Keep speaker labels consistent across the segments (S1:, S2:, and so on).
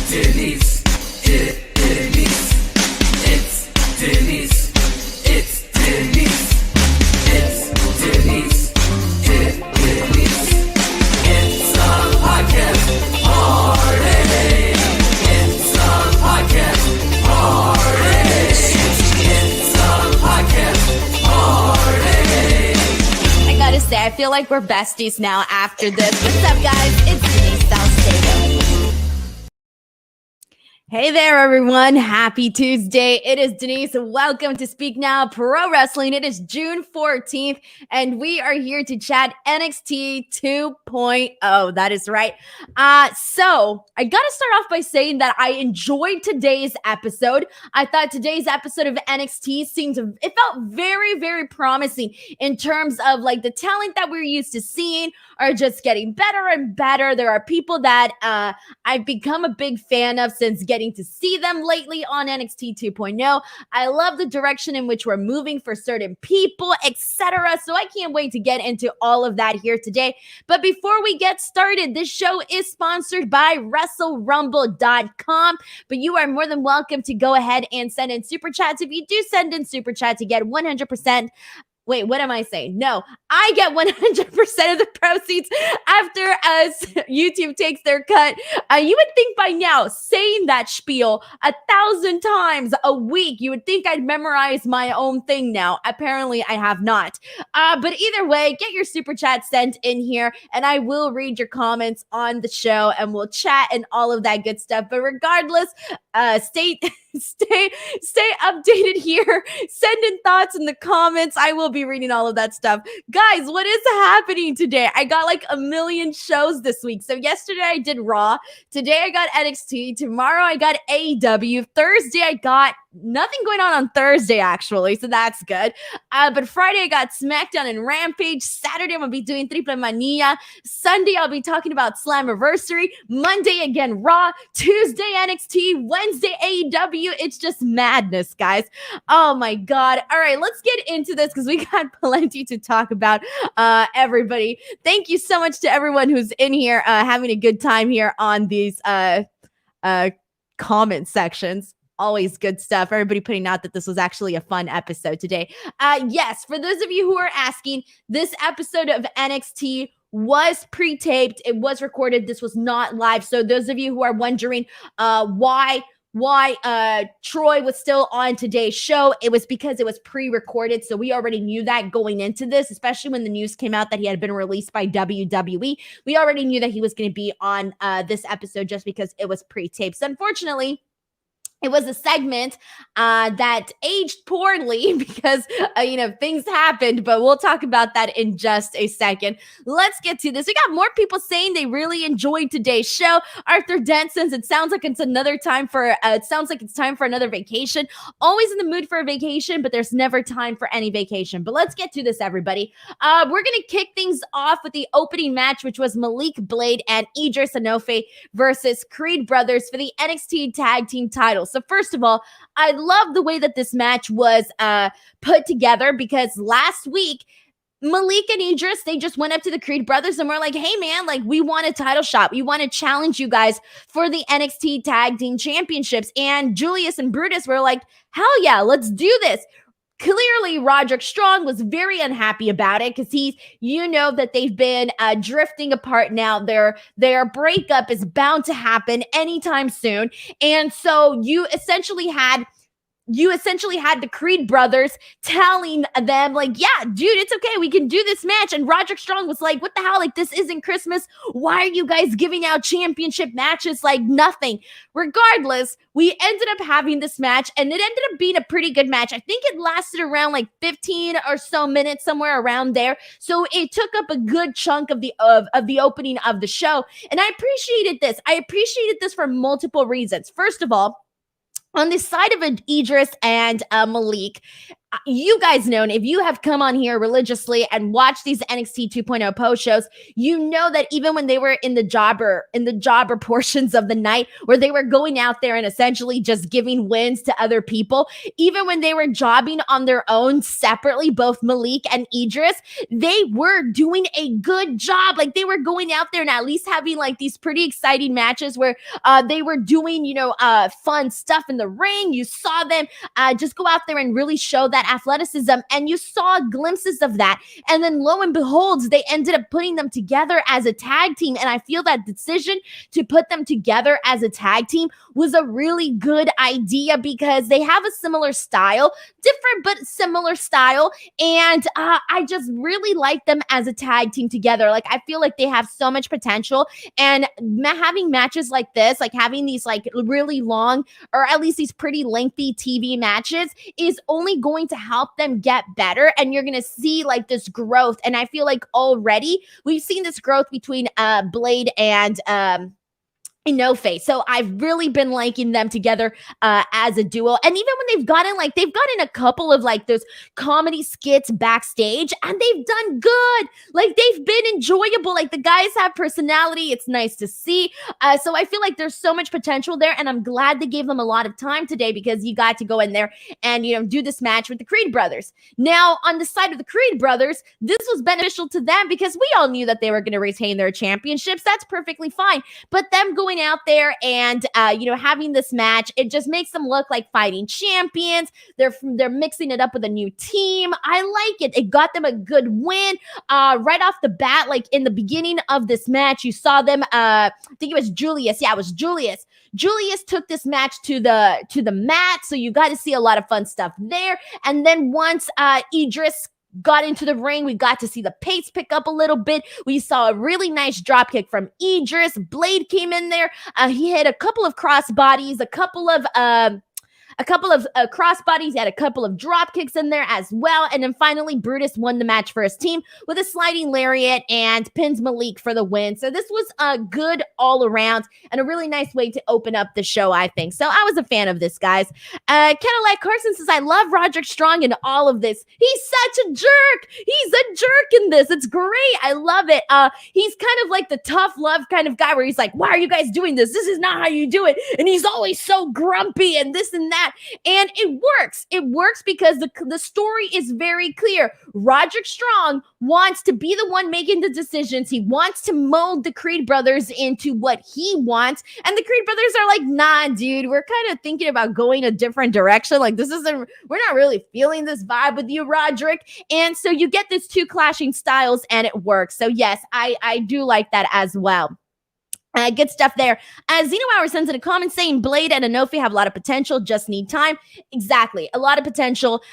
S1: Denise, Denise, it's Denise, it's Denise, it's Denise, Denise, it's a podcast party, it's a podcast party, it's a podcast party.
S2: I gotta say, I feel like we're besties now after this. What's up, guys? It's Denise Salcedo. Hey there, everyone. Happy Tuesday. It is Denise. Welcome to Speak Now Pro Wrestling. It is June 14th, and we are here to chat NXT 2.0. That is right. So I got to start off by saying that I enjoyed today's episode. I thought today's episode of NXT it felt very, very promising in terms of like the talent that we're used to seeing are just getting better and better. There are people that I've become a big fan of since getting to see them lately on NXT 2.0. I love the direction in which we're moving for certain people, etc. So I can't wait to get into all of that here today. But before we get started, this show is sponsored by WrestleRumble.com. But you are more than welcome to go ahead and send in super chats. If you do send in super chat to get 100%. Wait, what am I saying? No, I get 100% of the proceeds after YouTube takes their cut. You would think by now, saying that spiel 1,000 times a week, you would think I'd memorize my own thing now. Apparently, I have not. But either way, get your super chat sent in here, and I will read your comments on the show, and we'll chat and all of that good stuff. But regardless, stay updated here. Send in thoughts in the comments. I will be reading all of that stuff. Guys, what is happening today? I got like a million shows this week. So yesterday I did Raw. Today I got NXT. Tomorrow I got AEW. Thursday I got nothing going on Thursday, actually, so that's good. But Friday, I got Smackdown and Rampage. Saturday, I'm going to be doing Triple Mania. Sunday, I'll be talking about Slammiversary. Monday, again, Raw. Tuesday, NXT. Wednesday, AEW. It's just madness, guys. Oh, my God. All right, let's get into this because we got plenty to talk about, everybody. Thank you so much to everyone who's in here having a good time here on these comment sections. Always good stuff. Everybody putting out that this was actually a fun episode today. Yes, for those of you who are asking, this episode of NXT was pre-taped. It was recorded. This was not live. So those of you who are wondering why Troy was still on today's show, it was because it was pre-recorded. So we already knew that going into this, especially when the news came out that he had been released by WWE. We already knew that he was going to be on this episode just because it was pre-taped. So unfortunately, it was a segment that aged poorly because, things happened, but we'll talk about that in just a second. Let's get to this. We got more people saying they really enjoyed today's show. Arthur Dent says it sounds like it's time for another vacation. Always in the mood for a vacation, but there's never time for any vacation. But let's get to this, everybody. We're going to kick things off with the opening match, which was Malik Blade and EDRIS ENOFÉ versus Creed Brothers for the NXT Tag Team titles. So first of all, I love the way that this match was put together because last week, Malik and EDRIS, they just went up to the Creed Brothers and were like, hey, man, like we want a title shot. We want to challenge you guys for the NXT Tag Team Championships. And Julius and Brutus were like, hell yeah, let's do this. Clearly, Roderick Strong was very unhappy about it because that they've been drifting apart now. Their breakup is bound to happen anytime soon. And so you essentially had the Creed brothers telling them like, yeah, dude, it's okay. We can do this match. And Roderick Strong was like, what the hell? Like, this isn't Christmas. Why are you guys giving out championship matches? Like nothing. Regardless, we ended up having this match and it ended up being a pretty good match. I think it lasted around like 15 or so minutes, somewhere around there. So it took up a good chunk of the opening of the show. And I appreciated this. I appreciated this for multiple reasons. First of all, on the side of EDRIS and Malik, you guys know, and if you have come on here religiously and watched these NXT 2.0 post shows, you know that even when they were in the jobber portions of the night where they were going out there and essentially just giving wins to other people, even when they were jobbing on their own separately, both Malik and EDRIS, they were doing a good job. Like, they were going out there and at least having like these pretty exciting matches where they were doing, fun stuff in the ring. You saw them just go out there and really show that athleticism, and you saw glimpses of that. And then lo and behold, they ended up putting them together as a tag team. And I feel that decision to put them together as a tag team was a really good idea because they have a similar style, different but similar style. And I just really like them as a tag team together. Like, I feel like they have so much potential, and having matches like this, like having these like really long, or at least these pretty lengthy TV matches, is only going to help them get better. And you're going to see like this growth. And I feel like already we've seen this growth between Blade and ENOFÉ. So I've really been liking them together as a duo. And even when they've gotten a couple of like those comedy skits backstage, and they've done good. Like, they've been enjoyable. Like, the guys have personality. It's nice to see. So I feel like there's so much potential there, and I'm glad they gave them a lot of time today because you got to go in there and, do this match with the Creed brothers. Now, on the side of the Creed brothers, this was beneficial to them because we all knew that they were going to retain their championships. That's perfectly fine. But them going out there and having this match, it just makes them look like fighting champions. They're mixing it up with a new team. I like it. It got them a good win right off the bat. Like, in the beginning of this match, you saw them. I think it was Julius. Yeah, it was Julius. Julius took this match to the mat, so you got to see a lot of fun stuff there. And then once EDRIS got into the ring, we got to see the pace pick up a little bit. We saw a really nice drop kick from EDRIS. Blade came in there. He hit a couple of crossbodies, a couple of crossbodies. He had a couple of drop kicks in there as well. And then finally, Brutus won the match for his team with a sliding lariat and pins Malik for the win. So this was a good all around and a really nice way to open up the show, I think. So I was a fan of this, guys. Cadillac Carson says, I love Roderick Strong in all of this. He's such a jerk. He's a jerk in this. It's great. I love it. He's kind of like the tough love kind of guy where he's like, why are you guys doing this? This is not how you do it. And he's always so grumpy and this and that. And it works. It works because the story is very clear. Roderick Strong wants to be the one making the decisions. He wants to mold the Creed brothers into what he wants. And the Creed brothers are like, nah, dude, we're kind of thinking about going a different direction. Like, we're not really feeling this vibe with you, Roderick. And so you get these two clashing styles and it works. So yes, I do like that as well. Good stuff there. Zeno Hour sends in a comment saying Blade and ENOFÉ have a lot of potential, just need time. Exactly. A lot of potential,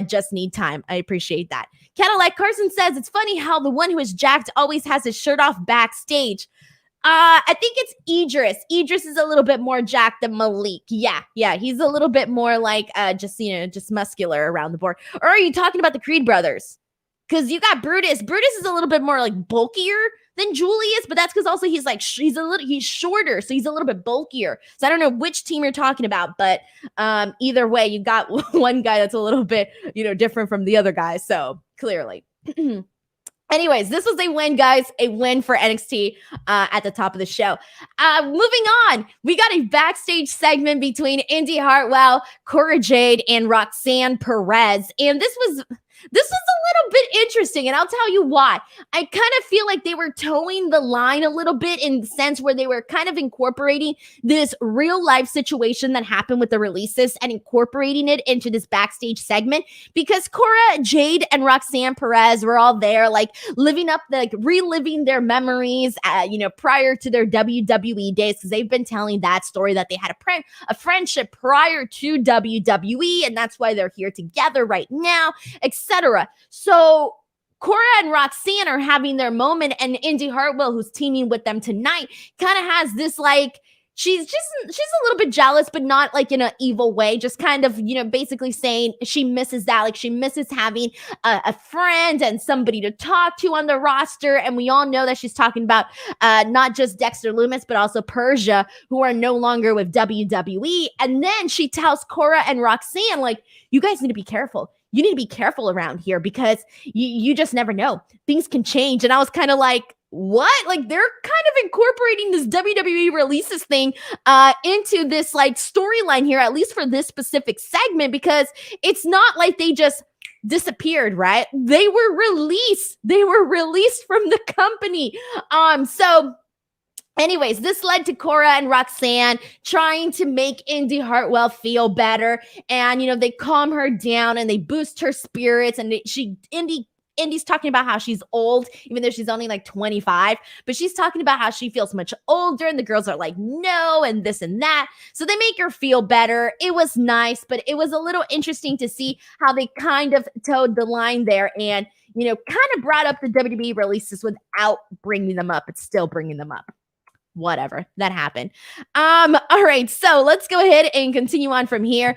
S2: just need time. I appreciate that. Cadillac Carson says, it's funny how the one who is jacked always has his shirt off backstage. I think it's EDRIS. EDRIS is a little bit more jacked than Malik. Yeah. He's a little bit more like just muscular around the board. Or are you talking about the Creed brothers? Because you got Brutus. Brutus is a little bit more like bulkier than Julius, but that's because also he's shorter, so he's a little bit bulkier. So I don't know which team you're talking about, but either way, you got one guy that's a little bit, different from the other guy. So clearly. Anyways, this was a win, guys. A win for NXT at the top of the show. Moving on, we got a backstage segment between Indy Hartwell, Cora Jade, and Roxanne Perez. And this was a little bit interesting, and I'll tell you why. I kind of feel like they were towing the line a little bit in the sense where they were kind of incorporating this real life situation that happened with the releases and incorporating it into this backstage segment, because Cora, Jade, and Roxanne Perez were all there, like reliving their memories, prior to their WWE days, because they've been telling that story that they had a friendship prior to WWE, and that's why they're here together right now, etc. So Cora and Roxanne are having their moment, and Indy Hartwell, who's teaming with them tonight, kind of has this like, she's a little bit jealous, but not like in an evil way, just kind of, basically saying she misses that. Like, she misses having a friend and somebody to talk to on the roster. And we all know that she's talking about not just Dexter Lumis, but also Persia, who are no longer with WWE. And then she tells Cora and Roxanne, like, you guys need to be careful. you need to be careful around here because you just never know. Things can change. And I was kind of like, what? Like they're kind of incorporating this WWE releases thing into this like storyline here, at least for this specific segment, because it's not like they just disappeared, right? They were released. They were released from the company. So anyways, this led to Cora and Roxanne trying to make Indy Hartwell feel better. And, you know, they calm her down and they boost her spirits. And Indy's talking about how she's old, even though she's only like 25, but she's talking about how she feels much older. And the girls are like, no, and this and that. So they make her feel better. It was nice, but it was a little interesting to see how they kind of towed the line there and, you know, kind of brought up the WWE releases without bringing them up, but still bringing them up. Whatever, that happened. All right, so let's go ahead and continue on from here.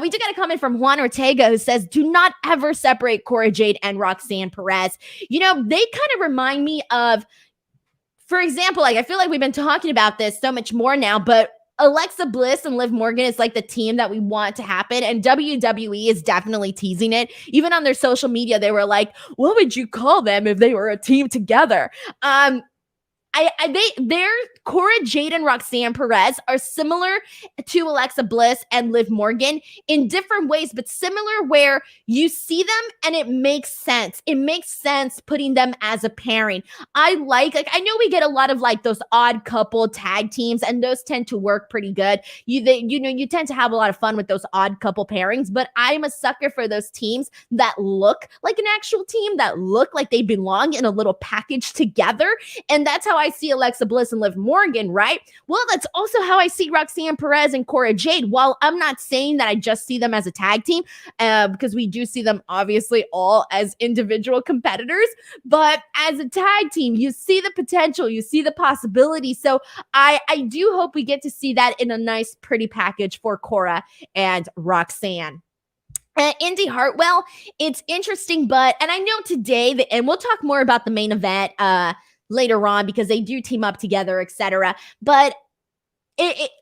S2: We do got a comment from Juan Ortega who says, do not ever separate Cora Jade and Roxanne Perez. You know, they kind of remind me of, for example, like I feel like we've been talking about this so much more now, but Alexa Bliss and Liv Morgan is like the team that we want to happen, and WWE is definitely teasing it. Even on their social media, they were like, what would you call them if they were a team together? They're Cora Jade and Roxanne Perez are similar to Alexa Bliss and Liv Morgan in different ways, but similar where you see them and it makes sense. It makes sense putting them as a pairing. I know we get a lot of like those odd couple tag teams, and those tend to work pretty good. You tend to have a lot of fun with those odd couple pairings, but I'm a sucker for those teams that look like an actual team, that look like they belong in a little package together. And that's how I see Alexa Bliss and Liv Morgan, right? Well, that's also how I see Roxanne Perez and Cora Jade. While I'm not saying that I just see them as a tag team, because we do see them obviously all as individual competitors, but as a tag team, you see the potential, you see the possibility. So I do hope we get to see that in a nice, pretty package for Cora and Roxanne. Indy Hartwell, it's interesting, and I know today, and we'll talk more about the main event later on because they do team up together, etc. But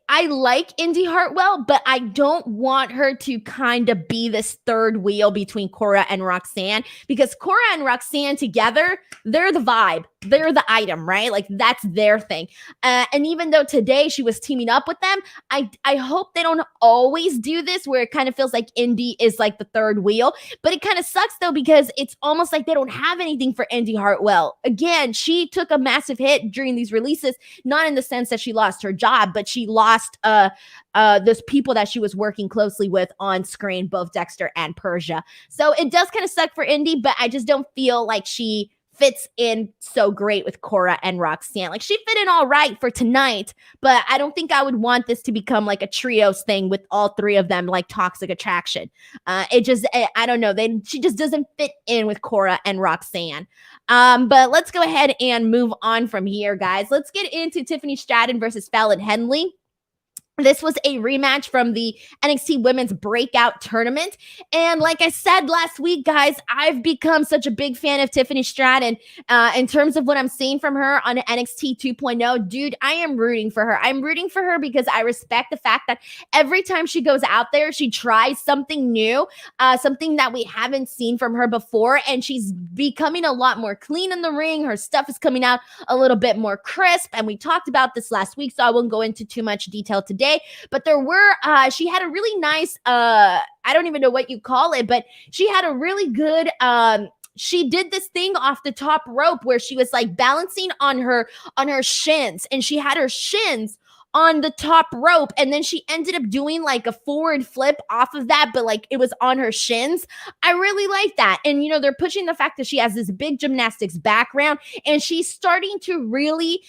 S2: I like Indy Hartwell, but I don't want her to kind of be this third wheel between Cora and Roxanne, because Cora and Roxanne together, they're the vibe. They're the item, right? Like that's their thing. And even though today she was teaming up with them, I hope they don't always do this where it kind of feels like Indy is like the third wheel. But it kind of sucks though, because it's almost like they don't have anything for Indy Hartwell. Again, she took a massive hit during these releases, not in the sense that she lost her job, but she lost those people that she was working closely with on screen, both Dexter and Persia. So it does kind of suck for Indy, but I just don't feel like she fits in so great with Cora and Roxanne. Like she fit in all right for tonight, but I don't think I would want this to become like a trios thing with all three of them like Toxic Attraction. I don't know. She just doesn't fit in with Cora and Roxanne. But let's go ahead and move on from here, guys. Let's get into Tiffany Stratton versus Fallon Henley. This was a rematch from the NXT Women's Breakout Tournament. And like I said last week, guys, I've become such a big fan of Tiffany Stratton in terms of what I'm seeing from her on NXT 2.0. Dude, I am rooting for her. I'm rooting for her because I respect the fact that every time she goes out there, she tries something new, something that we haven't seen from her before. And she's becoming a lot more clean in the ring. Her stuff is coming out a little bit more crisp. And we talked about this last week, so I won't go into too much detail today. But there were, she had a really nice, I don't even know what you call it, but she had a really good, she did this thing off the top rope where she was like balancing on her shins, and she had her shins on the top rope, and then she ended up doing like a forward flip off of that, but like it was on her shins. I really like that. And you know, they're pushing the fact that she has this big gymnastics background, and she's starting to really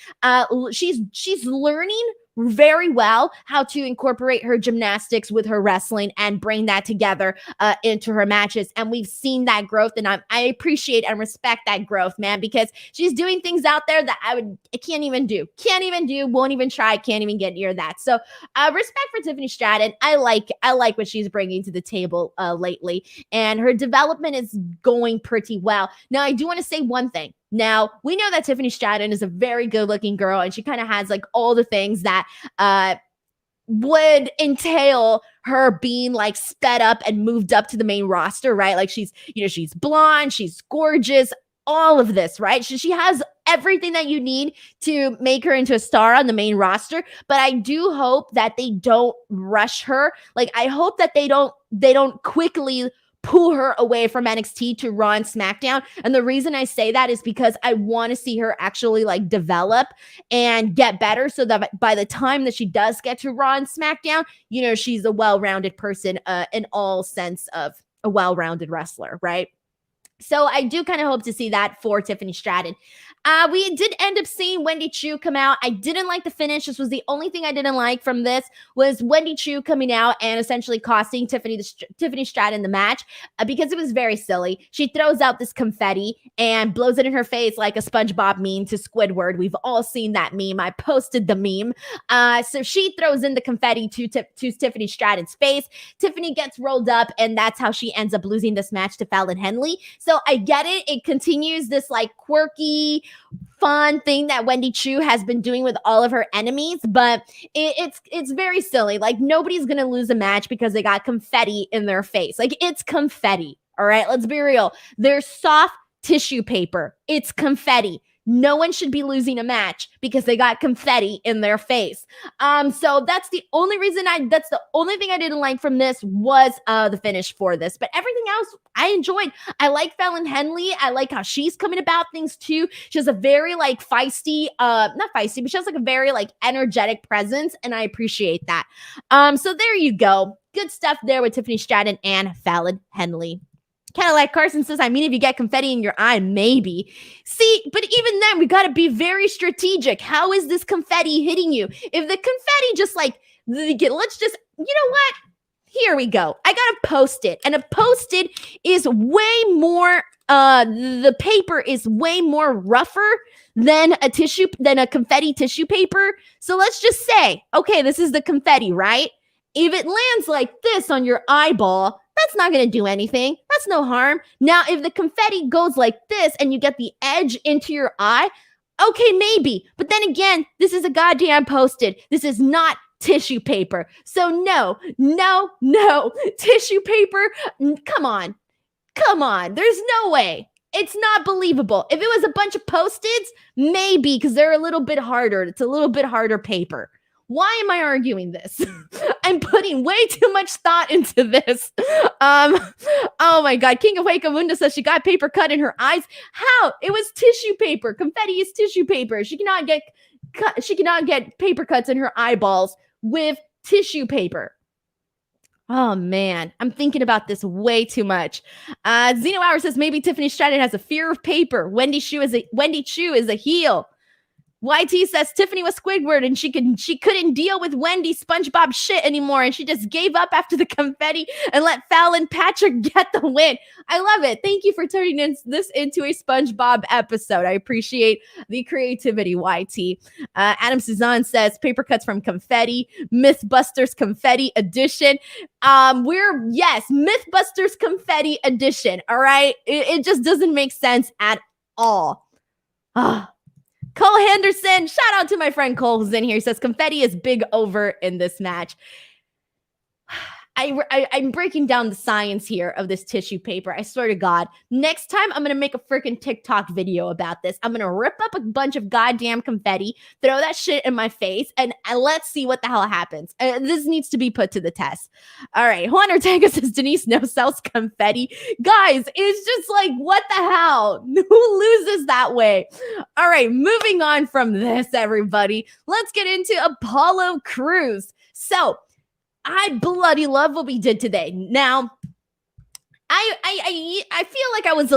S2: she's learning very well how to incorporate her gymnastics with her wrestling and bring that together into her matches. And we've seen that growth, and I appreciate and respect that growth, man, because she's doing things out there that I can't even do, won't even try, can't even get near that. So respect for Tiffany Stratton. I like what she's bringing to the table lately, and her development is going pretty well. Now, I do want to say one thing. Now, we know that Tiffany Stratton is a very good-looking girl, and she kind of has like all the things that would entail her being like sped up and moved up to the main roster, right? Like she's blonde, she's gorgeous, all of this, right? She has everything that you need to make her into a star on the main roster. But I do hope that they don't rush her. Like I hope that they don't quickly pull her away from NXT to Raw and SmackDown. And the reason I say that is because I want to see her actually like develop and get better so that by the time that she does get to Raw and SmackDown, she's a well-rounded person in all sense of a well-rounded wrestler, right? So I do kind of hope to see that for Tiffany Stratton. We did end up seeing Wendy Choo come out. I didn't like the finish. This was the only thing I didn't like from this was Wendy Choo coming out and essentially costing Tiffany Stratton the match because it was very silly. She throws out this confetti and blows it in her face like a SpongeBob meme to Squidward. We've all seen that meme. I posted the meme. So she throws in the confetti to Tiffany Stratton's face. Tiffany gets rolled up, and that's how she ends up losing this match to Fallon Henley. So I get it. It continues this like quirky, fun thing that Wendy Choo has been doing with all of her enemies, but it's very silly. Like nobody's gonna lose a match because they got confetti in their face. Like it's confetti. All right, let's be real. They're soft tissue paper. It's confetti. No one should be losing a match because they got confetti in their face. So that's the only reason that's the only thing I didn't like from this was the finish for this. But everything else I enjoyed. I like Fallon Henley. I like how she's coming about things too. She has a very like feisty, not feisty, but she has like a very like energetic presence, and I appreciate that. So there you go. Good stuff there with Tiffany Stratton and Fallon Henley. Cadillac Carson says, I mean, if you get confetti in your eye, maybe. See, but even then, we got to be very strategic. How is this confetti hitting you? If the confetti just like, let's just, you know what? Here we go. I got a Post-it, and a Post-it is way more, the paper is way more rougher than a confetti tissue paper. So let's just say, okay, this is the confetti, right? If it lands like this on your eyeball, that's not going to do anything. That's no harm. Now, if the confetti goes like this and you get the edge into your eye, okay, maybe. But then again, this is a goddamn Post-it. This is not tissue paper. So no. Tissue paper, come on. There's no way. It's not believable. If it was a bunch of Post-its, maybe, because they're a little bit harder. It's a little bit harder paper. Why am I arguing this? I'm putting way too much thought into this. Oh my God. King of Wakamunda says she got paper cut in her eyes. How? It was tissue paper. Confetti is tissue paper. She cannot get paper cuts in her eyeballs with tissue paper. Oh man, I'm thinking about this way too much. Zeno Hour says maybe Tiffany Stratton has a fear of paper. Wendy Choo is a heel. YT says Tiffany was Squidward and she couldn't deal with Wendy's SpongeBob shit anymore, and she just gave up after the confetti and let Fallon Patrick get the win. I love it. Thank you for turning this into a SpongeBob episode. I appreciate the creativity, YT. Adam Suzanne says paper cuts from confetti, Mythbusters confetti edition. Mythbusters confetti edition. All right. It just doesn't make sense at all. Cole Henderson, shout out to my friend Cole who's in here. He says confetti is big over in this match. I'm breaking down the science here of this tissue paper. I swear to God. Next time, I'm going to make a freaking TikTok video about this. I'm going to rip up a bunch of goddamn confetti, throw that shit in my face, and let's see what the hell happens. This needs to be put to the test. All right. Juan Ortega says Denise no sells confetti. Guys, it's just like, what the hell? Who loses that way? All right. Moving on from this, everybody. Let's get into Apollo Crews. So, I bloody love what we did today. Now, I feel like I was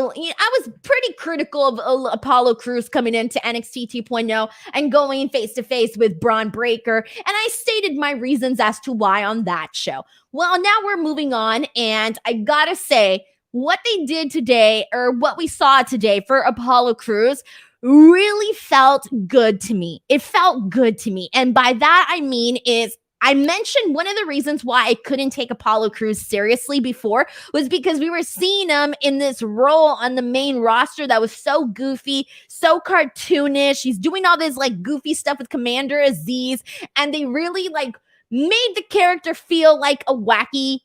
S2: pretty critical of Apollo Crews coming into NXT 2.0 and going face to face with Braun Breaker, and I stated my reasons as to why on that show. Well, now we're moving on, and I gotta say, what they did today, or what we saw today for Apollo Crews, really felt good to me. It felt good to me, and by that I mean is, I mentioned one of the reasons why I couldn't take Apollo Crews seriously before was because we were seeing him in this role on the main roster that was so goofy, so cartoonish. He's doing all this like goofy stuff with Commander Aziz, and they really like made the character feel like a wacky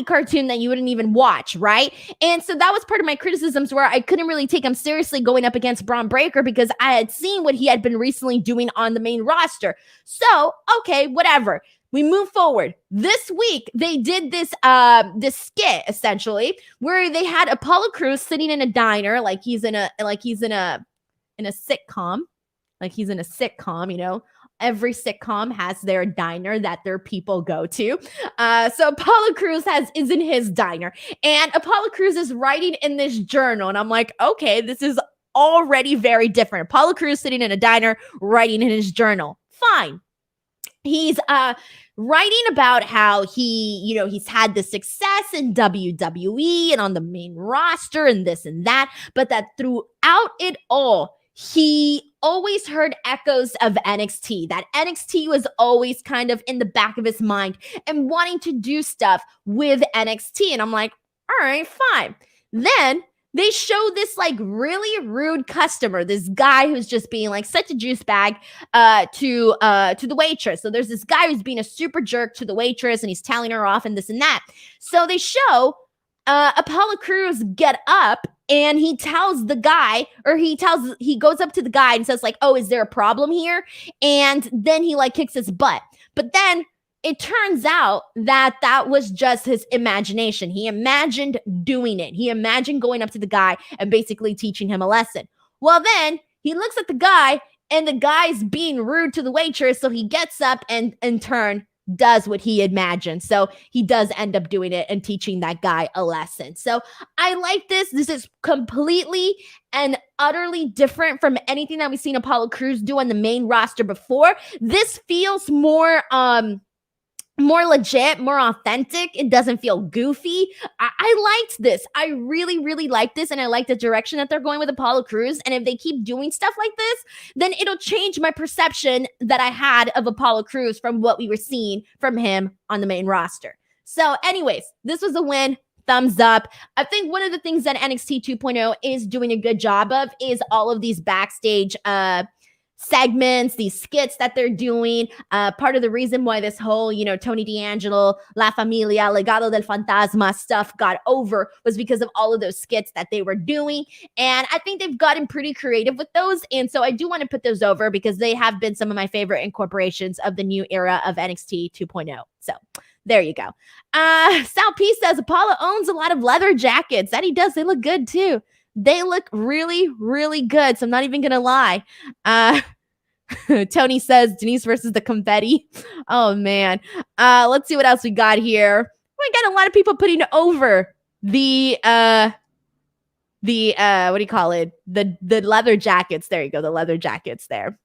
S2: cartoon that you wouldn't even watch, right? And so that was part of my criticisms where I couldn't really take him seriously going up against Braun Breaker because I had seen what he had been recently doing on the main roster. So, okay, whatever. We move forward. This week, they did this skit, essentially, where they had Apollo Crews sitting in a diner like he's in a sitcom. Like he's in a sitcom, you know. Every sitcom has their diner that their people go to. So Apollo Crews is in his diner, and Apollo Crews is writing in this journal, and I'm like, okay, this is already very different. Apollo Crews sitting in a diner, writing in his journal. Fine. He's writing about how he's had this success in WWE and on the main roster and this and that, but that throughout it all, he always heard echoes of NXT, that NXT was always kind of in the back of his mind and wanting to do stuff with NXT. And I'm like, all right, fine. Then they show this like really rude customer, this guy who's just being like such a juice bag to the waitress. So there's this guy who's being a super jerk to the waitress and he's telling her off and this and that. So they show Apollo Crews get up and he tells the guy, or he goes up to the guy and says like, oh, is there a problem here? And then he like kicks his butt. But then it turns out that was just his imagination. He imagined doing it. He imagined going up to the guy and basically teaching him a lesson. Well, then he looks at the guy and the guy's being rude to the waitress. So he gets up and in turn does what he imagined. So he does end up doing it and teaching that guy a lesson. So I like this. This is completely and utterly different from anything that we've seen Apollo Crews do on the main roster before. This feels more legit, more authentic. It doesn't feel goofy. I liked this. I really, really like this. And I like the direction that they're going with Apollo Crews. And if they keep doing stuff like this, then it'll change my perception that I had of Apollo Crews from what we were seeing from him on the main roster. So anyways, this was a win. Thumbs up. I think one of the things that NXT 2.0 is doing a good job of is all of these backstage segments, these skits that they're doing. Part of the reason why this whole, Tony D'Angelo, La Familia, Legado del Fantasma stuff got over was because of all of those skits that they were doing. And I think they've gotten pretty creative with those. And so I do want to put those over because they have been some of my favorite incorporations of the new era of NXT 2.0. So there you go. Sal P says Apollo owns a lot of leather jackets. That he does. They look good too. They look really, really good. So I'm not even going to lie. Tony says Denise versus the confetti. Oh, man. Let's see what else we got here. We got a lot of people putting over the what do you call it? The leather jackets. There you go. The leather jackets there.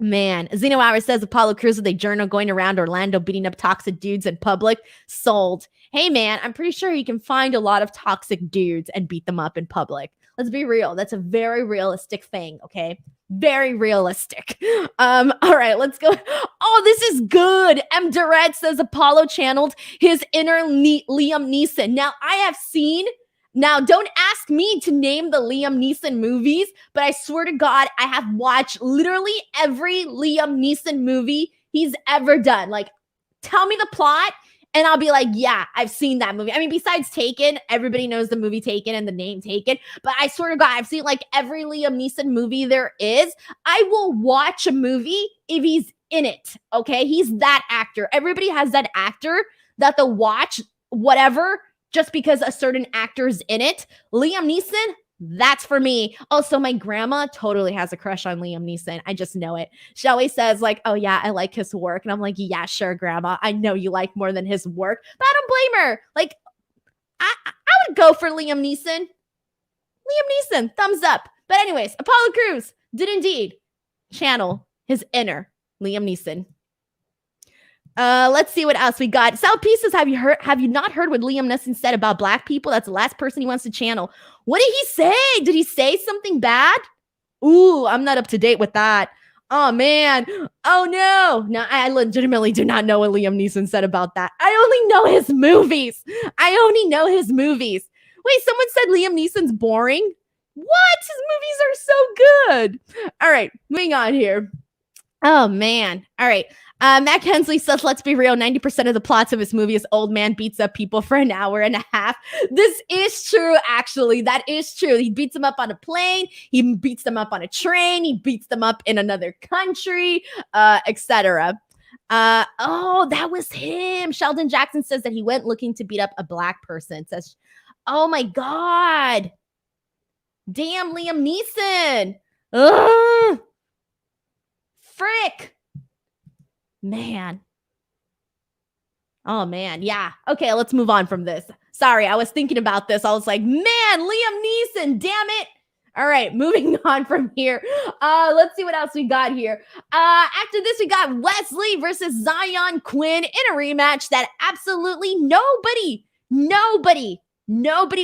S2: Man, Zeno Hour says Apollo Crews with a journal going around Orlando beating up toxic dudes in public. Sold. Hey, man, I'm pretty sure you can find a lot of toxic dudes and beat them up in public. Let's be real. That's a very realistic thing, okay? Very realistic. All right, let's go. Oh, this is good. M. Durrett says Apollo channeled his inner Liam Neeson. Now, don't ask me to name the Liam Neeson movies, but I swear to God, I have watched literally every Liam Neeson movie he's ever done. Like, tell me the plot, and I'll be like, yeah, I've seen that movie. I mean, besides Taken, everybody knows the movie Taken and the name Taken, but I swear to God, I've seen like every Liam Neeson movie there is. I will watch a movie if he's in it, okay? He's that actor. Everybody has that actor that they'll watch whatever just because a certain actor's in it. Liam Neeson, that's for me. Also, my grandma totally has a crush on Liam Neeson. I just know it. She always says like, oh yeah, I like his work. And I'm like, yeah, sure, grandma. I know you like more than his work, but I don't blame her. Like, I would go for Liam Neeson. Liam Neeson, thumbs up. But anyways, Apollo Crews did indeed channel his inner Liam Neeson. Let's see what else we got. Sal Pieces, have you not heard what Liam Neeson said about black people? That's the last person he wants to channel. What did he say? Did he say something bad? Ooh, I'm not up to date with that. Oh, man. Oh, no. No, I legitimately do not know what Liam Neeson said about that. I only know his movies. Wait, someone said Liam Neeson's boring? What? His movies are so good. All right, moving on here. Oh, man. All right. Matt Hensley says, let's be real, 90% of the plots of his movie is old man beats up people for an hour and a half. This is true, actually. That is true. He beats them up on a plane. He beats them up on a train. He beats them up in another country, etc. Oh, that was him. Sheldon Jackson says that he went looking to beat up a black person. Says, oh my God. Damn, Liam Neeson. Ugh. Frick. Man. Oh, man. Yeah. Okay, let's move on from this. Sorry, I was thinking about this. I was like, man, Liam Neeson, damn it. All right, moving on from here. Let's see what else we got here. After this, we got Wesley versus Zion Quinn in a rematch that absolutely nobody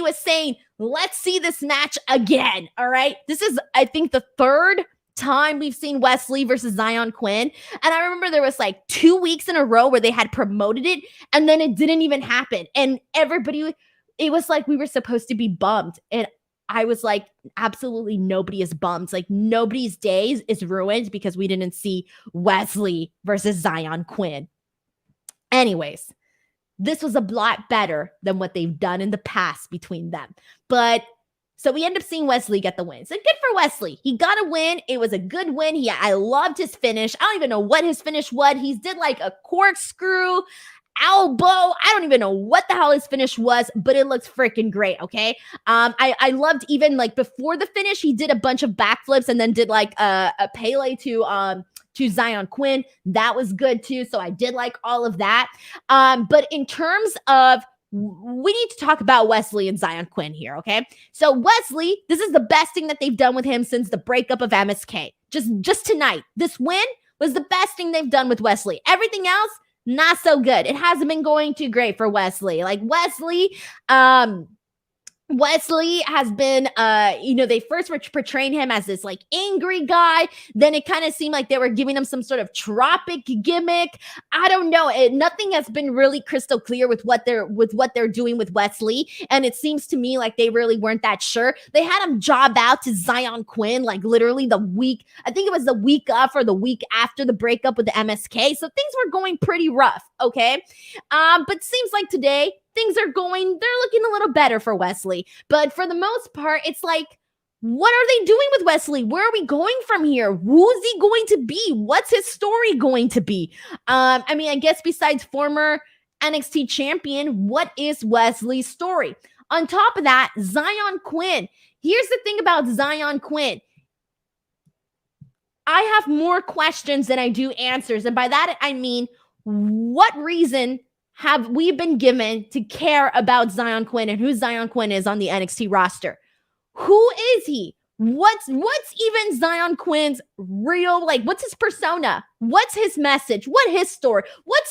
S2: was saying, let's see this match again. All right. This is, I think, the third time we've seen Wesley versus Zion Quinn. And I remember there was like 2 weeks in a row where they had promoted it and then it didn't even happen. And everybody, it was like we were supposed to be bummed. And I was like, absolutely nobody is bummed. Like nobody's days is ruined because we didn't see Wesley versus Zion Quinn. Anyways, this was a lot better than what they've done in the past between them. But so we end up seeing Wesley get the win. So good for Wesley. He got a win. It was a good win. I loved his finish. I don't even know what his finish was. He did like a corkscrew, elbow. I don't even know what the hell his finish was, but it looks freaking great. Okay. I loved even like before the finish, he did a bunch of backflips and then did like a Pele to Zion Quinn. That was good too. So I did like all of that. But in terms of, we need to talk about Wesley and Zion Quinn here, okay? So Wesley, this is the best thing that they've done with him since the breakup of MSK. Just tonight, this win was the best thing they've done with Wesley. Everything else, not so good. It hasn't been going too great for Wesley. Like Wesley has been, they first were portraying him as this like angry guy. Then it kind of seemed like they were giving him some sort of tropic gimmick. I don't know. Nothing has been really crystal clear with what they're doing with Wesley. And it seems to me like they really weren't that sure. They had him job out to Zion Quinn, like literally I think it was the week of or the week after the breakup with the MSK. So things were going pretty rough. Okay. But seems like today, they're looking a little better for Wesley. But for the most part, it's like, what are they doing with Wesley? Where are we going from here? Who's he going to be? What's his story going to be? I guess besides former NXT champion, what is Wesley's story? On top of that, Zion Quinn. Here's the thing about Zion Quinn. I have more questions than I do answers. And by that, I mean, what reason have we been given to care about Zion Quinn and who Zion Quinn is on the NXT roster? Who is he? What's even Zion Quinn's real, like, what's his persona? What's his message? What's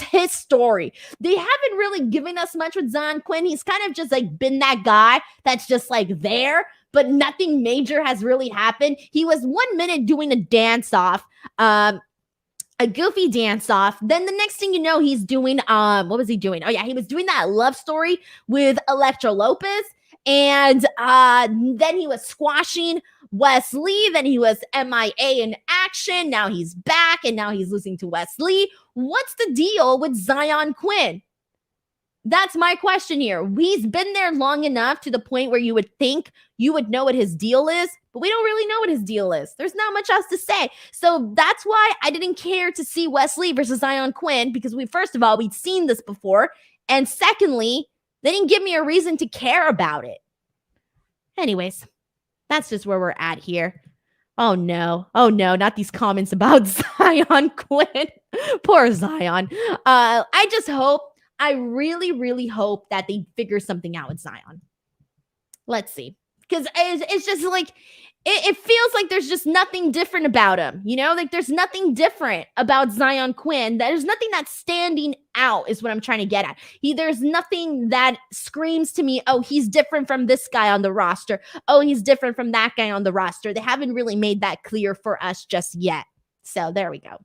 S2: his story? They haven't really given us much with Zion Quinn. He's kind of just like been that guy that's just like there, but nothing major has really happened. He was 1 minute doing a dance off, a goofy dance off. Then the next thing you know, he's doing, what was he doing? Oh yeah, he was doing that love story with Elektra Lopez. And then he was squashing Wesley. Then he was MIA in action. Now he's back and now he's losing to Wesley. What's the deal with Zion Quinn? That's my question here. He's been there long enough to the point where you would think you would know what his deal is, but we don't really know what his deal is. There's not much else to say. So that's why I didn't care to see Wesley versus Zion Quinn, because first of all, we'd seen this before. And secondly, they didn't give me a reason to care about it. Anyways, that's just where we're at here. Oh no, not these comments about Zion Quinn. Poor Zion. I really, really hope that they figure something out with Zion. Let's see. Because it's just like, it feels like there's just nothing different about him. You know, like there's nothing different about Zion Quinn. There's nothing that's standing out is what I'm trying to get at. There's nothing that screams to me, oh, he's different from this guy on the roster. Oh, he's different from that guy on the roster. They haven't really made that clear for us just yet. So there we go.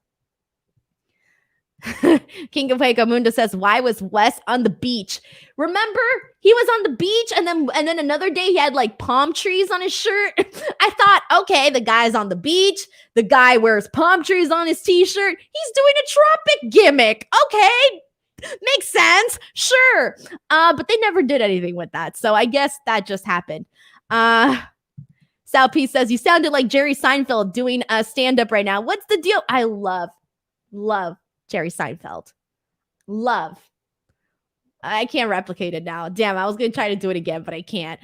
S2: King of Hueco Mundo says, why was Wes on the beach? Remember, he was on the beach and then another day he had like palm trees on his shirt. I thought, okay, the guy's on the beach. The guy wears palm trees on his t-shirt. He's doing a tropic gimmick. Okay, makes sense. Sure. But they never did anything with that. So I guess that just happened. Sal P says, you sounded like Jerry Seinfeld doing a stand-up right now. What's the deal? I love Jerry Seinfeld. Love. I can't replicate it now. Damn, I was going to try to do it again, but I can't.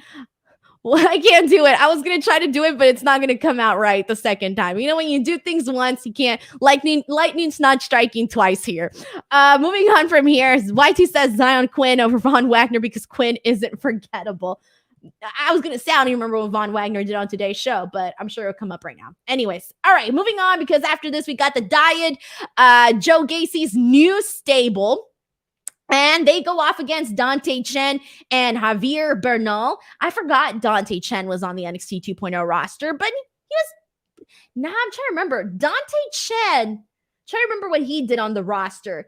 S2: Well, I can't do it. I was going to try to do it, but it's not going to come out right the second time. You know, when you do things once, you can't. Lightning's not striking twice here. Moving on from here, YT says Zion Quinn over Von Wagner because Quinn isn't forgettable. I was going to say, I don't even remember what Von Wagner did on today's show, but I'm sure it'll come up right now. Anyways, all right, moving on, because after this, we got the Dyad, Joe Gacy's new stable. And they go off against Dante Chen and Javier Bernal. I forgot Dante Chen was on the NXT 2.0 roster, but he was. Now I'm trying to remember. Dante Chen. Trying to remember what he did on the roster.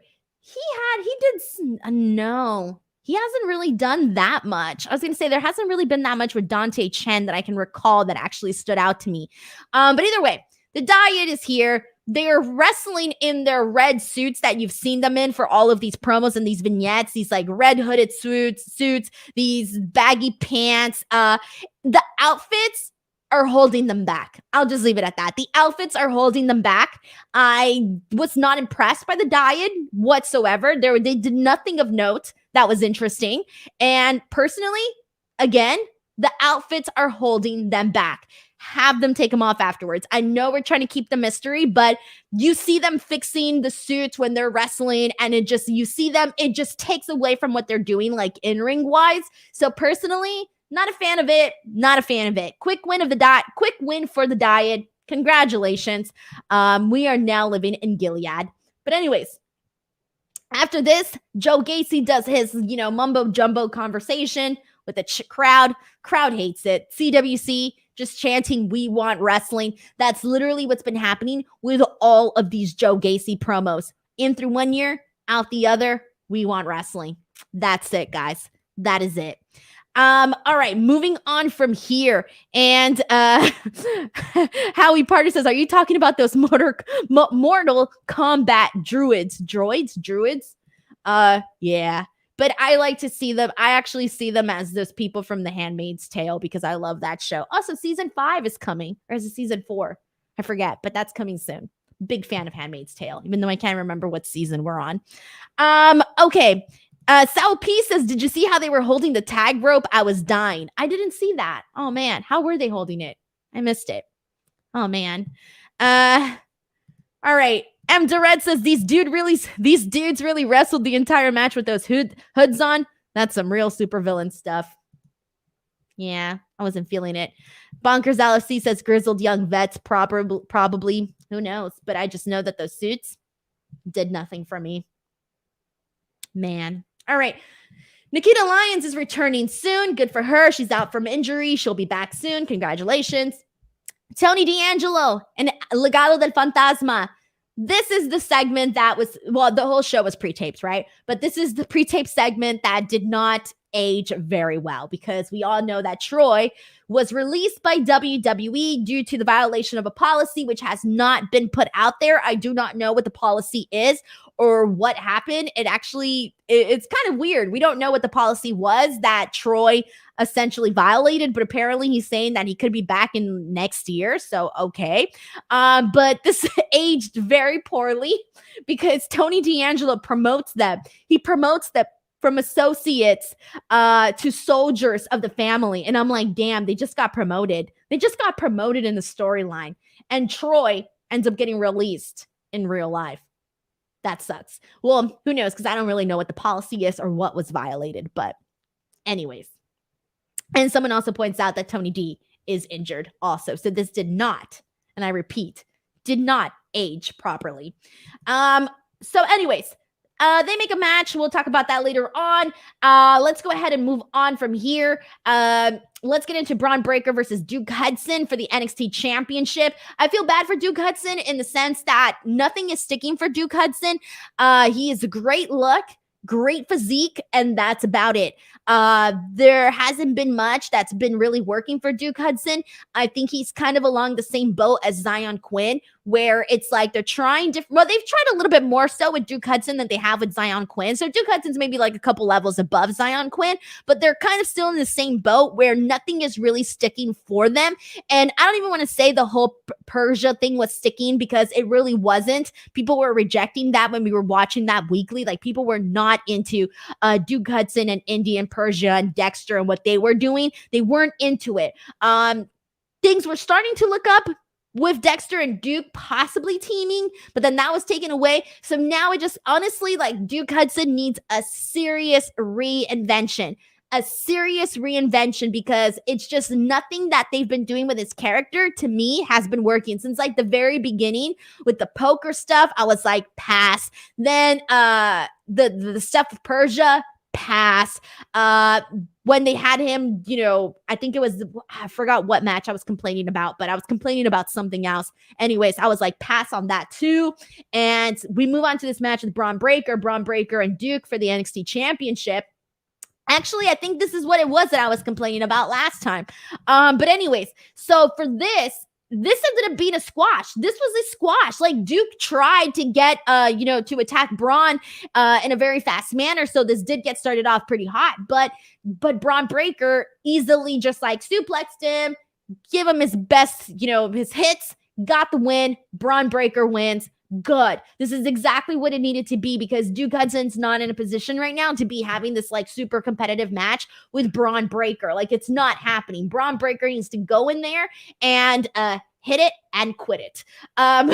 S2: No. He hasn't really done that much. I was going to say there hasn't really been that much with Dante Chen that I can recall that actually stood out to me. But either way, the Dyad is here. They're wrestling in their red suits that you've seen them in for all of these promos and these vignettes, these like red hooded suits, these baggy pants. The outfits are holding them back. I'll just leave it at that. The outfits are holding them back. I was not impressed by the Dyad whatsoever. They did nothing of note that was interesting. And personally, again, the outfits are holding them back. Have them take them off afterwards. I know we're trying to keep the mystery, but you see them fixing the suits when they're wrestling, and it just takes away from what they're doing, like in-ring wise. So personally, not a fan of it. Not a fan of it. Quick win for the Dyad. Congratulations. We are now living in Gilead. But anyways, after this, Joe Gacy does his, mumbo jumbo conversation with the crowd. Crowd hates it. CWC just chanting, "We want wrestling." That's literally what's been happening with all of these Joe Gacy promos. In through one year, out the other, we want wrestling. That's it, guys. That is it. All right, moving on from here. And Howie Parter says, are you talking about those Mortal Kombat droids? Yeah. But I like to see them. I actually see them as those people from The Handmaid's Tale because I love that show. Also, season 5 is coming. Or is it season 4? I forget, but that's coming soon. Big fan of Handmaid's Tale, even though I can't remember what season we're on. Okay. Sal P says, did you see how they were holding the tag rope? I was dying. I didn't see that. Oh, man. How were they holding it? I missed it. Oh, man. All right. M. Durred says, these dudes really wrestled the entire match with those hoods on. That's some real supervillain stuff. Yeah, I wasn't feeling it. Bonkers LFC says, grizzled young vets, probably. Who knows? But I just know that those suits did nothing for me. Man. All right. Nikita Lyons is returning soon. Good for her. She's out from injury. She'll be back soon. Congratulations. Tony D'Angelo and Legado del Fantasma. This is the segment that was, well, the whole show was pre-taped, right? But this is the pre-tape segment that did not age very well because we all know that Troy was released by WWE due to the violation of a policy which has not been put out there. I do not know what the policy is or what happened. It's kind of weird. We don't know what the policy was that Troy essentially violated, but apparently he's saying that he could be back in next year. So, okay. But this aged very poorly because Tony D'Angelo promotes them. He promotes them from associates to soldiers of the family. And I'm like, damn, they just got promoted. They just got promoted in the storyline. And Troy ends up getting released in real life. That sucks. Well, who knows? Because I don't really know what the policy is or what was violated. But anyways. And someone also points out that Tony D is injured also. So this did not, and I repeat, did not age properly. So anyways, They make a match. We'll talk about that later on. Let's go ahead and move on from here. Let's get into Braun Breaker versus Duke Hudson for the NXT Championship. I feel bad for Duke Hudson in the sense that nothing is sticking for Duke Hudson. He is a great look, great physique, and that's about it. There hasn't been much that's been really working for Duke Hudson. I think he's kind of along the same boat as Zion Quinn, where it's like they're trying different. Well, they've tried a little bit more so with Duke Hudson than they have with Zion Quinn. So Duke Hudson's maybe like a couple levels above Zion Quinn, but they're kind of still in the same boat where nothing is really sticking for them. And I don't even want to say the whole Persia thing was sticking because it really wasn't. People were rejecting that when we were watching that weekly. Like people were not into Duke Hudson and INDI and Persia and Dexter and what they were doing. They weren't into it. Things were starting to look up with Dexter and Duke possibly teaming, but then that was taken away. So now it just honestly, like, Duke Hudson needs a serious reinvention. Because it's just nothing that they've been doing with his character to me has been working since like the very beginning with the poker stuff. I was like, pass. Then the stuff with Persia, pass. When they had him, you know, I think it was, I forgot what match I was complaining about, but I was complaining about something else. Anyways, I was like, pass on that too. And we move on to this match with Braun Breaker and Duke for the NXT Championship. Actually, I think this is what it was that I was complaining about last time. But anyways, so for this ended up being a squash. This was a squash. Like Duke tried to get, to attack Braun in a very fast manner. So this did get started off pretty hot, but Braun Breaker easily just like suplexed him, give him his best, his hits, got the win. Braun Breaker wins. Good. This is exactly what it needed to be because Duke Hudson's not in a position right now to be having this like super competitive match with Braun Breaker. Like it's not happening. Braun Breaker needs to go in there and hit it and quit it.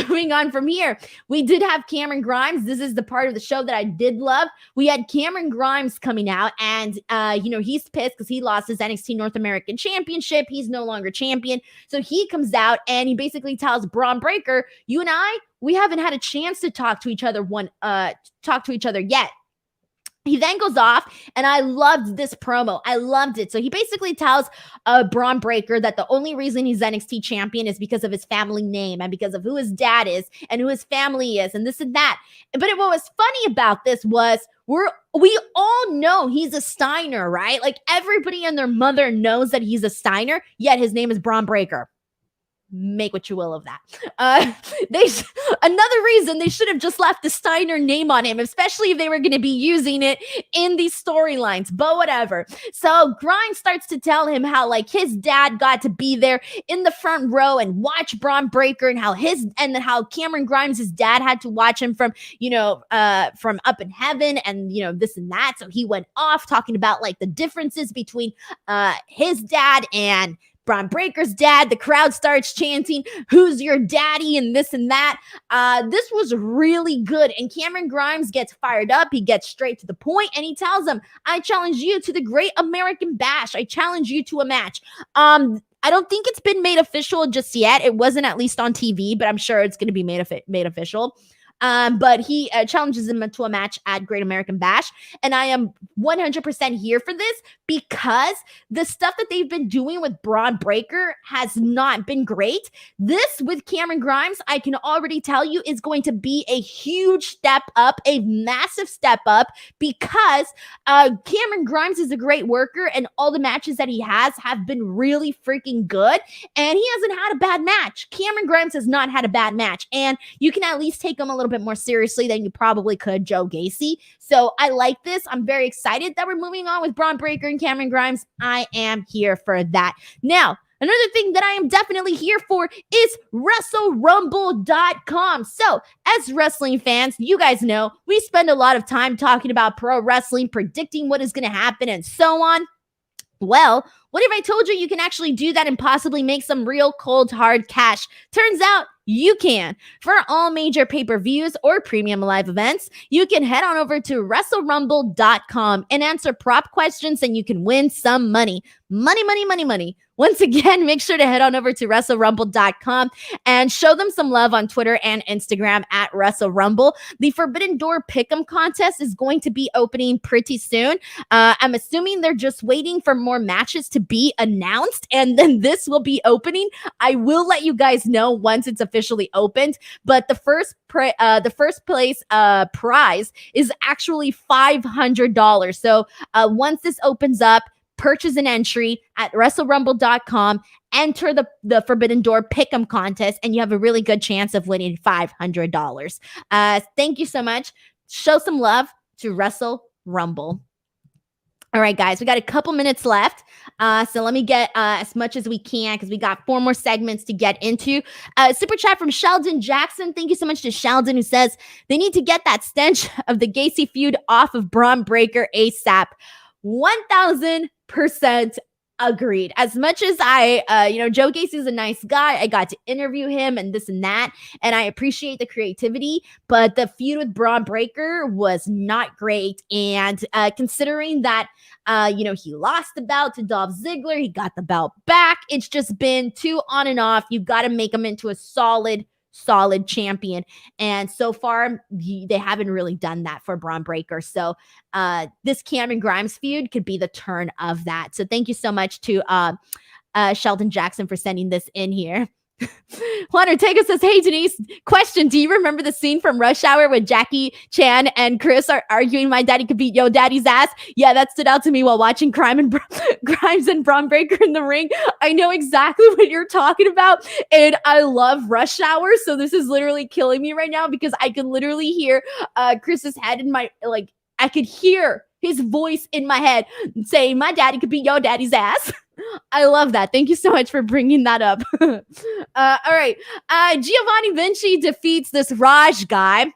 S2: Moving on from here, we did have Cameron Grimes. This is the part of the show that I did love. We had Cameron Grimes coming out and, he's pissed because he lost his NXT North American Championship. He's no longer champion. So he comes out and he basically tells Braun Breaker, you and we haven't had a chance to talk to each other yet. He then goes off, and I loved this promo. I loved it. So he basically tells Braun Breaker that the only reason he's NXT champion is because of his family name and because of who his dad is and who his family is and this and that. But what was funny about this was we all know he's a Steiner, right? Like everybody and their mother knows that he's a Steiner, yet his name is Braun Breaker. Make what you will of that. Another reason they should have just left the Steiner name on him, especially if they were going to be using it in these storylines, but whatever. So Grimes starts to tell him how like his dad got to be there in the front row and watch Braun Breaker and how Cameron Grimes, his dad, had to watch him from up in heaven and this and that. So he went off talking about like the differences between his dad and Braun Breaker's dad. The crowd starts chanting, who's your daddy, and this and that. This was really good. And Cameron Grimes gets fired up. He gets straight to the point and he tells him, I challenge you to the Great American Bash. I challenge you to a match. I don't think it's been made official just yet. It wasn't at least on TV, but I'm sure it's going to be made official. But he challenges him to a match at Great American Bash. And I am 100% here for this because the stuff that they've been doing with Braun Breaker has not been great. This with Cameron Grimes, I can already tell you, is going to be a huge step up, a massive step up, because Cameron Grimes is a great worker and all the matches that he has have been really freaking good. And he hasn't had a bad match. Cameron Grimes has not had a bad match. And you can at least take him a little bit more seriously than you probably could Joe Gacy. So I like this. I'm very excited that we're moving on with Braun Breaker and Cameron Grimes. I am here for that. Now, another thing that I am definitely here for is WrestleRumble.com. So, as wrestling fans, you guys know we spend a lot of time talking about pro wrestling, predicting what is going to happen, and so on. Well, What if I told you can actually do that and possibly make some real cold hard cash? Turns out you can. For all major pay-per-views or premium live events, you can head on over to WrestleRumble.com and answer prop questions and you can win some money. Money, money, money, money. Once again, make sure to head on over to WrestleRumble.com and show them some love on Twitter and Instagram at WrestleRumble. The Forbidden Door Pick'em contest is going to be opening pretty soon. I'm assuming they're just waiting for more matches to be announced, and then this will be opening. I will let you guys know once it's officially opened, but the first place prize is actually $500. So once this opens up, purchase an entry at WrestleRumble.com, enter the Forbidden Door Pick'em contest, and you have a really good chance of winning $500. Thank you so much. Show some love to Wrestle Rumble. All right, guys, we got a couple minutes left. So let me get as much as we can because we got 4 more segments to get into. Super chat from Sheldon Jackson. Thank you so much to Sheldon, who says they need to get that stench of the Gacy feud off of Braun Breaker ASAP. 1000% agreed. As much as Joe Gacy is a nice guy, I got to interview him and this and that, and I appreciate the creativity, but the feud with Braun Breaker was not great. And considering that, he lost the belt to Dolph Ziggler, he got the belt back. It's just been too on and off. You got to make him into a solid champion. And so far, they haven't really done that for Braun Breaker. So this Cameron Grimes feud could be the turn of that. So thank you so much to Sheldon Jackson for sending this in here. Juan Ortega says, hey, Denise, question. Do you remember the scene from Rush Hour with Jackie Chan and Chris are arguing my daddy could beat Yo Daddy's ass? Yeah, that stood out to me while watching Grimes and Braun Breaker in the ring. I know exactly what you're talking about, and I love Rush Hour, so this is literally killing me right now because I can literally hear Chris's head in my, I could hear his voice in my head saying my daddy could beat Yo Daddy's ass. I love that. Thank you so much for bringing that up. All right. Giovanni Vinci defeats this Raj guy.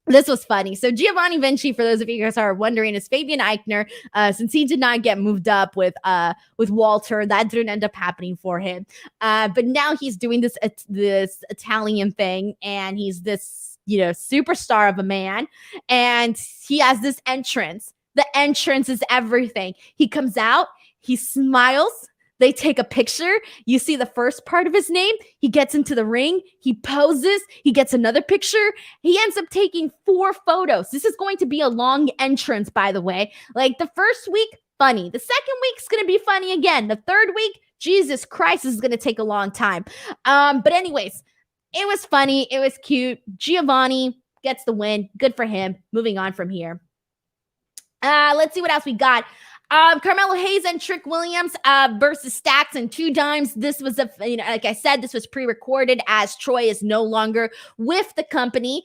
S2: This was funny. So Giovanni Vinci, for those of you guys who are wondering, is Fabian Eichner. Since he did not get moved up with Walter, that didn't end up happening for him. But now he's doing this Italian thing, and he's this superstar of a man, and he has this entrance. The entrance is everything. He comes out. He smiles. They take a picture. You see the first part of his name. He gets into the ring. He poses. He gets another picture. He ends up taking 4 photos. This is going to be a long entrance, by the way. Like the first week, funny. The second week's going to be funny again. The third week, Jesus Christ, this is going to take a long time. But anyways, it was funny. It was cute. Giovanni gets the win. Good for him. Moving on from here. Let's see what else we got. Carmelo Hayes and Trick Williams versus Stacks and Two Dimes. This was like I said, this was pre-recorded as Troy is no longer with the company.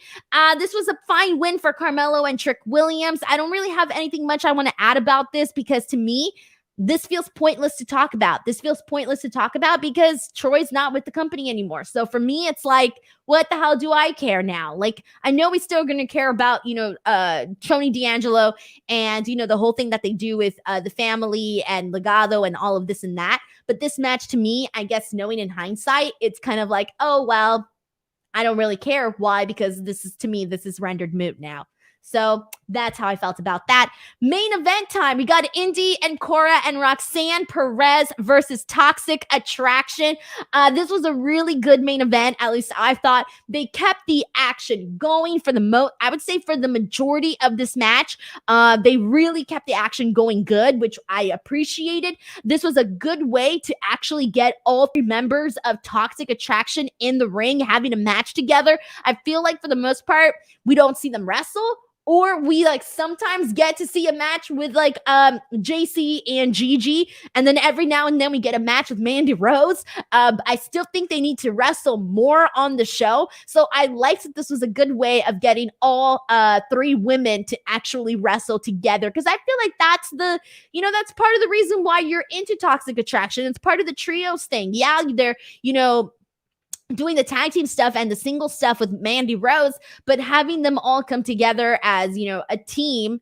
S2: This was a fine win for Carmelo and Trick Williams. I don't really have anything much I want to add about this because to me, this feels pointless to talk about. Because Troy's not with the company anymore. So for me, it's like, what the hell do I care now? Like, I know we're still going to care about, Tony D'Angelo and, the whole thing that they do with the family and Legado and all of this and that. But this match to me, I guess knowing in hindsight, it's kind of like, oh, well, I don't really care. Why? Because this is rendered moot now. So that's how I felt about that. Main event time. We got INDI and Cora and Roxanne Perez versus Toxic Attraction. This was a really good main event. At least I thought. They kept the action going for I would say for the majority of this match. They really kept the action going good, which I appreciated. This was a good way to actually get all 3 members of Toxic Attraction in the ring, having a match together. I feel like for the most part, we don't see them wrestle. Or we sometimes get to see a match with JC and Gigi. And then every now and then we get a match with Mandy Rose. I still think they need to wrestle more on the show. So I liked that this was a good way of getting all 3 women to actually wrestle together. Because I feel like that's that's part of the reason why you're into Toxic Attraction. It's part of the trios thing. Yeah, they're, doing the tag team stuff and the single stuff with Mandy Rose, but having them all come together as, a team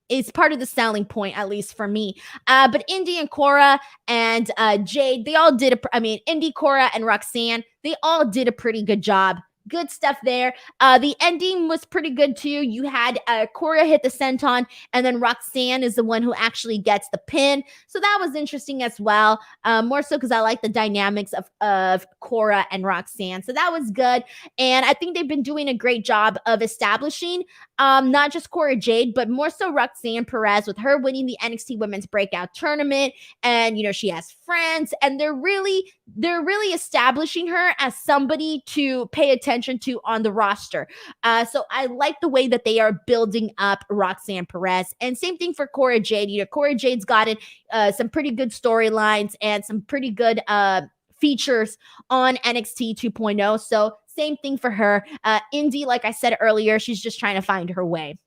S2: is part of the selling point, at least for me. But INDI and Cora and Jade, they all did INDI, Cora, and Roxanne, they all did a pretty good job. Good stuff there. The ending was pretty good too. You had Cora hit the senton, and then Roxanne is the one who actually gets the pin. So that was interesting as well. More so because I like the dynamics of Cora and Roxanne. So that was good. And I think they've been doing a great job of establishing not just Cora Jade, but more so Roxanne Perez, with her winning the NXT Women's Breakout Tournament. And, she has friends, and they're really establishing her as somebody to pay attention to on the roster. So I like the way that they are building up Roxanne Perez. And same thing for Cora Jade. Cora Jade's gotten some pretty good storylines and some pretty good features on NXT 2.0. So same thing for her. INDI, like I said earlier, she's just trying to find her way.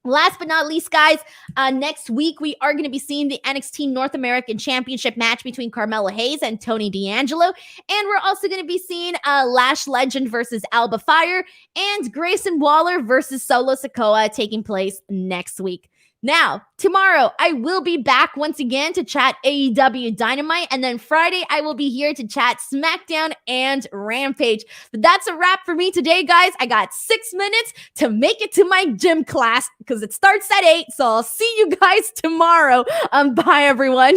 S2: Last but not least, guys, next week we are going to be seeing the NXT North American Championship match between Carmella Hayes and Tony D'Angelo. And we're also going to be seeing Lash Legend versus Alba Fire and Grayson Waller versus Solo Sikoa taking place next week. Now, tomorrow, I will be back once again to chat AEW Dynamite, and then Friday, I will be here to chat Smackdown and Rampage. But that's a wrap for me today, guys. I got 6 minutes to make it to my gym class because it starts at 8, so I'll see you guys tomorrow. Bye, everyone.